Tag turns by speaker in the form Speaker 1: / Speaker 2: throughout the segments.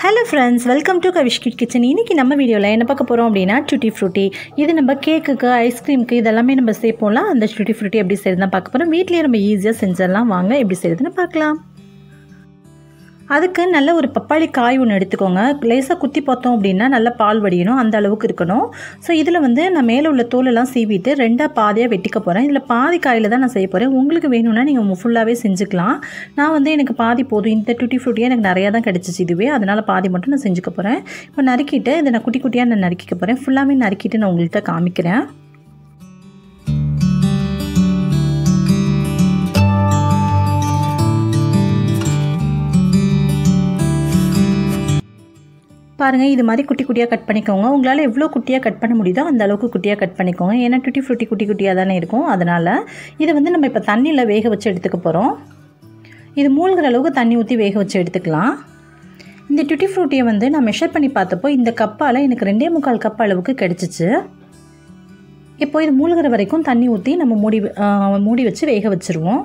Speaker 1: Hello friends, welcome to Kavishkit Kitchen. இன்னைக்கு நம்ம வீடியோல என்ன பார்க்க போறோம் அப்படினா Tutti Frutti. இது நம்ம கேக்குக்கு, ஐஸ்கிரீமுக்கு இதெல்லாம் நம்ம சேப்போம்ல, அந்த Tutti Frutti எப்படி செய்யறதுன்னு பார்க்க போறோம். வீட்லயே நம்ம ஈஸியா செஞ்சிரலாம். வாங்க எப்படி செய்யறதுன்னு பார்க்கலாம். அதுக்கு நல்ல ஒரு பப்பாளி காய் ஒன்று எடுத்துக்கோங்க. லேசா குத்தி பார்த்தோம் அப்படினா நல்ல பால் வடியணும், அந்த அளவுக்கு இருக்கணும். சோ இதுல வந்து நான் மேல உள்ள தோல் எல்லாம் சீவிட்டு ரெண்டா பாதியா வெட்டிக்க போறேன். இதுல பாதி காயில தான் நான் செய்ய போறேன். உங்களுக்கு வேணும்னா நீங்க ஃபுல்லாவே செஞ்சுக்கலாம். நான் வந்து எனக்கு பாதி போதும். இந்த Tutti Frutti எனக்கு நிறைய தான் கிடைச்சிச்சு இதுவே. அதனால பாதி மட்டும் நான் செஞ்சுக்க போறேன். இப்போ நறுக்கிட்டு இத நான் குட்டி குட்டியா நான் நறுக்கிக்க போறேன். ஃபுல்லாவே நறுக்கிட்டு நான் உங்களுக்கு காமிக்கிறேன். பாருங்க இது மாதிரி குட்டி குட்டியா கட் பண்ணிக்கோங்க. உங்களால எவ்வளவு குட்டியா கட் பண்ண முடியுதோ அந்த அளவுக்கு குட்டியா கட் பண்ணிக்கோங்க. ஏன்னா Tutti Frutti குட்டி குட்டியா தானே இருக்கும். அதனால இத வந்து நம்ம இப்ப தண்ணில வேக வச்சு எடுத்துக்க போறோம். இது மூழ்கிற அளவுக்கு தண்ணி ஊத்தி வேக வச்சு எடுத்துக்கலாம். இந்த Tutti Frutti வந்து நான் மெஷர் பண்ணி பார்த்தப்போ இந்த கப்பால எனக்கு 2.25 கப் அளவுக்கு கிடைச்சிச்சு. இப்போ இது மூழ்கிற வரைக்கும் தண்ணி ஊத்தி நம்ம மூடி வச்சு வேக வச்சிருவோம்.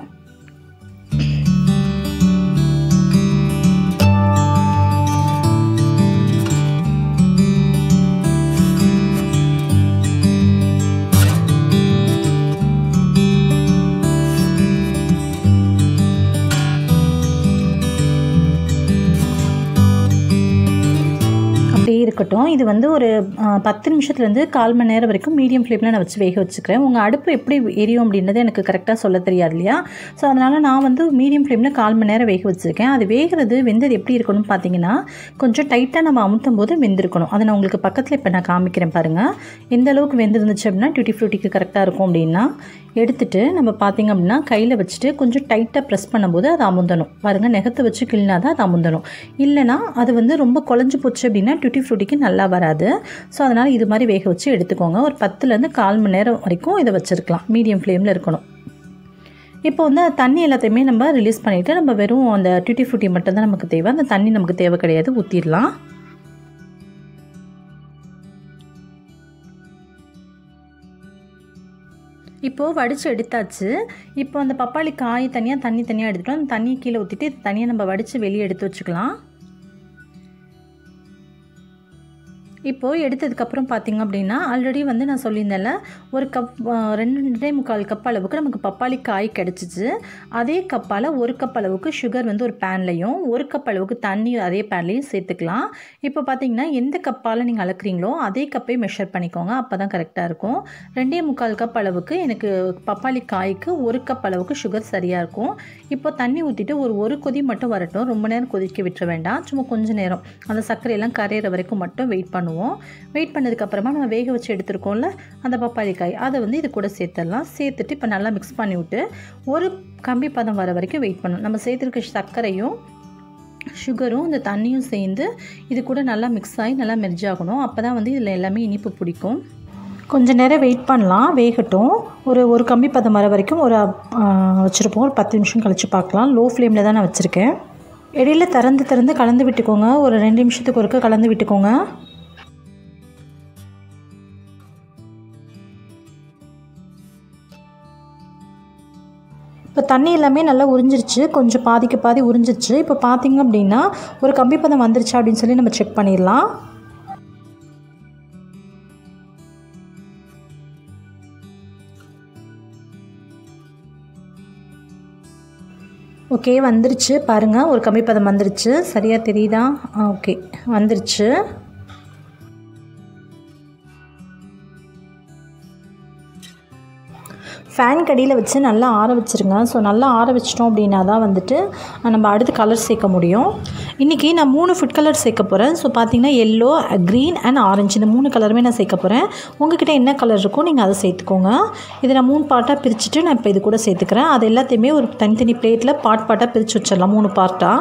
Speaker 1: இருக்கட்டும். இது வந்து ஒரு 10 நிமிஷத்துல இருந்து 1/4 மணி நேரம் வரைக்கும் மீடியம் ஃப்ளேம்ல நான் வச்சு வேக வச்சுக்கிறேன். உங்க அடுப்பு எப்படி எரியும் அப்படின்றது எனக்கு கரெக்ட்டா சொல்ல தெரியாது இல்லையா? சோ அதனால நான் வந்து மீடியம் ஃப்ளேம்ல 1/4 மணி நேரம் வேக வச்சிருக்கேன். அது வெந்தது எப்படி இருக்கணும் பாத்தீங்கன்னா கொஞ்சம் டைட்டா நம்ம அமுத்தும்போது வெந்திருக்கணும். அதை நான் உங்களுக்கு பக்கத்துல இப்ப நான் காமிக்கிறேன் பாருங்க. எந்த அளவுக்கு வெந்திருந்துச்சு அப்படினா Tutti Fruttiக்கு கரெக்ட்டா இருக்கும் அப்படினா எடுத்துட்டு நம்ம பாத்தீங்க அப்படினா கையில வச்சிட்டு கொஞ்சம் டைட்டா பிரஸ் பண்ணும்போது அது அமுந்தணும். பாருங்க நகத்தை வச்சு கிள்னாதான் அது அமுந்தணும். இல்லனா அது வந்து ரொம்ப குழஞ்சு போச்சு அப்படினா Tutti Fruttiக்கு நல்லா வராது. சோ அதனால இது மாதிரி வேக வச்சு எடுத்துக்கோங்க. ஒரு 10ல இருந்து 1/4 மணி நேரம் வரைக்கும் இத வச்சிருக்கலாம். மீடியம் ஃப்ளேம்ல இருக்கணும். இப்போ வந்து தண்ணி எல்லாத்தையுமே நம்ம ரிலீஸ் பண்ணிட்டு நம்ம வெறும் அந்த Tutti Frutti மட்டும் தான் நமக்கு தேவை. அந்த தண்ணி நமக்கு தேவை கிடையாது. ஊத்திரலாம். இப்போ வடிச்சு எடுத்தாச்சு. இப்போ அந்த பப்பாளி காய் தனியா தண்ணி எடுத்துட்டோம். அந்த தண்ணி கீழ ஊத்திட்டு தனியா நம்ம வடிச்சு வெளிய எடுத்து வச்சுக்கலாம். இப்போ எடுத்ததுக்கு அப்புறம் பாத்தீங்க அப்படினா ஆல்ரெடி வந்து நான் சொல்லியிருந்தேன்ல ஒரு கப் 2.25 கப் அளவுக்கு நமக்கு பப்பாளி காய் கிடைச்சிச்சு. அதே கப்பால 1 கப் அளவுக்கு சுகர் வந்து ஒரு panலையும் 1 கப் அளவுக்கு தண்ணி அதே panலையும் சேர்த்துக்கலாம். இப்போ பாத்தீங்கன்னா எந்த கப்பால நீங்க அளக்குறீங்களோ அதே கப்பை மெஷர் பண்ணிக்கோங்க. அப்பதான் கரெக்ட்டா இருக்கும். 2.25 கப் அளவுக்கு எனக்கு பப்பாளி காய்க்கு 1 கப் அளவுக்கு சுகர் சரியா இருக்கும். இப்போ தண்ணி ஊத்திட்டு ஒரு கொதி மட்டும் வரட்டும். ரொம்ப நேரம் கொதிக்க விட்டுற வேண்டாம். சும்மா கொஞ்ச நேரம் அந்த சர்க்கரை எல்லாம் கரையற வரைக்கும் மட்டும் வெயிட் பண்ணுவோம். வெயிட் பண்ணதுக்கு அப்புறமா நம்ம வேக வச்சு எடுத்துறோம்ல அந்த பப்பாளி காய் அதை வந்து இது கூட சேர்த்தறலாம். சேர்த்துட்டு இப்ப நல்லா mix பண்ணி விட்டு ஒரு கம்பி பதம் வர வரைக்கும் வெயிட் பண்ணனும். நம்ம சேர்த்திருக்க சர்க்கரையும் சுகரும் அந்த தண்ணியும் சேர்ந்து இது கூட நல்லா mix ஆகி நல்லா மெர்ஜ் ஆகணும். அப்பதான் வந்து இதுல எல்லாமே இனிப்பு பிடிக்கும். கொஞ்ச நேரம் வெயிட் பண்ணலாம். வேகட்டும். ஒரு கம்பி பதம் வர வரைக்கும் வச்சிருப்போம். ஒரு 10 நிமிஷம் கழிச்சு பார்க்கலாம். லோ ஃப்ளேம்ல தான் நான் வச்சிருக்கேன். இடையில திறந்து கலந்து விட்டுக்கோங்க. ஒரு 2 நிமிஷத்துக்கு ஒருக்க கலந்து விட்டுக்கோங்க. இப்போ தண்ணி எல்லாமே நல்லா உறிஞ்சிருச்சு. கொஞ்சம் பாதிக்கு பாதி உறிஞ்சிருச்சு. இப்போ பாத்தீங்க அப்படினா ஒரு கம்பி பதம் வந்துருச்சா அப்படினு சொல்லி நம்ம செக் பண்ணிரலாம். ஓகே வந்துருச்சு பாருங்க. ஒரு கம்பி பதம் வந்துருச்சு. சரியா தெரியுதா? ஓகே வந்துருச்சு. ஃபேன் கடியில வச்சு நல்லா ஆற வச்சிருங்க. சோ நல்லா ஆற வச்சிட்டோம் அப்படினா தான் வந்துட்டு நம்ம அடுத்து கலர் சேர்க்க முடியும். இன்னைக்கு நான் 3 ஃபுட் கலர் சேர்க்க போறேன். சோ பாத்தீங்கன்னா yellow, green and orange இந்த 3 கலருமே நான் சேர்க்க போறேன். உங்ககிட்ட என்ன கலர் இருக்கோ நீங்க அதை சேர்த்துக்கோங்க. இத நான் 3 பார்ட்டா பிரிச்சிட்டு நான் இப்ப இது கூட சேர்த்துக்கறேன். அது எல்லாத்தையுமே ஒரு தனித்தனி பிளேட்ல பார்ட்டா பிரிச்சு வச்சிரலாம் 3 பார்ட்டா.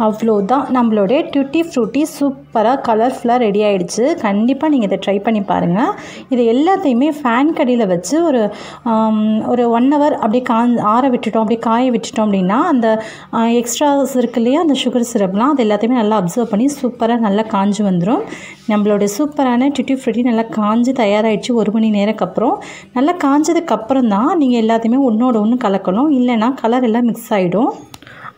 Speaker 1: அவ்வளோதான், நம்மளுடைய Tutti Frutti சூப்பராக கலர்ஃபுல்லாக ரெடி ஆகிடுச்சு. கண்டிப்பாக நீங்கள் இதை ட்ரை பண்ணி பாருங்கள். இது எல்லாத்தையுமே ஃபேன் கடியில் வச்சு ஒரு 1 hour அப்படியே ஆற விட்டுட்டோம், அப்படியே காய விட்டுட்டோம் அப்படின்னா அந்த எக்ஸ்ட்ராஸ் இருக்கு இல்லையா, அந்த சுகர் சிரப்லாம் அது எல்லாத்தையுமே நல்லா அப்சர்வ் பண்ணி சூப்பராக நல்லா காஞ்சி வந்துடும். நம்மளுடைய சூப்பரான Tutti Frutti நல்லா காஞ்சி தயாராகிடுச்சு. 1 மணி நேரத்துக்கு அப்புறம். நல்லா காஞ்சதுக்கப்புறம் தான் நீங்கள் எல்லாத்தையுமே ஒன்றோட ஒன்று கலக்கணும், இல்லைன்னா கலர் எல்லாம் மிக்ஸ் ஆகிடும்.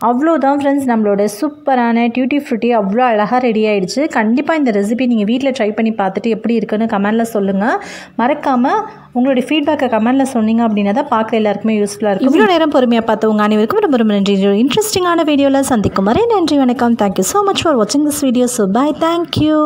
Speaker 1: அவ்வளோதான் ஃப்ரெண்ட்ஸ், நம்மளோட சூப்பரான Tutti Frutti அவ்வளோ அழகாக ரெடி ஆகிடுச்சு. கண்டிப்பாக இந்த ரெசிபி நீங்கள் வீட்டில் ட்ரை பண்ணி பார்த்துட்டு எப்படி இருக்குன்னு கமெண்டில் சொல்லுங்கள். மறக்காமல் உங்களுடைய ஃபீட்பேக்கை கமெண்டில் சொன்னீங்க அப்படின்னா தான் பார்க்குற எல்லாருக்குமே யூஸ்ஃபுல்லாக இருக்கும். இவ்வளோ நேரம் பொறுமையாக பார்த்தவங்க அனைவருக்கும் ரொம்ப ரொம்ப நன்றி. இன்ட்ரெஸ்டிங்கான வீடியோவில் சந்திக்கும் வரை நன்றி, வணக்கம். தேங்க்யூ ஸோ மச் ஃபார் வாட்சிங் this video. So bye, thank you.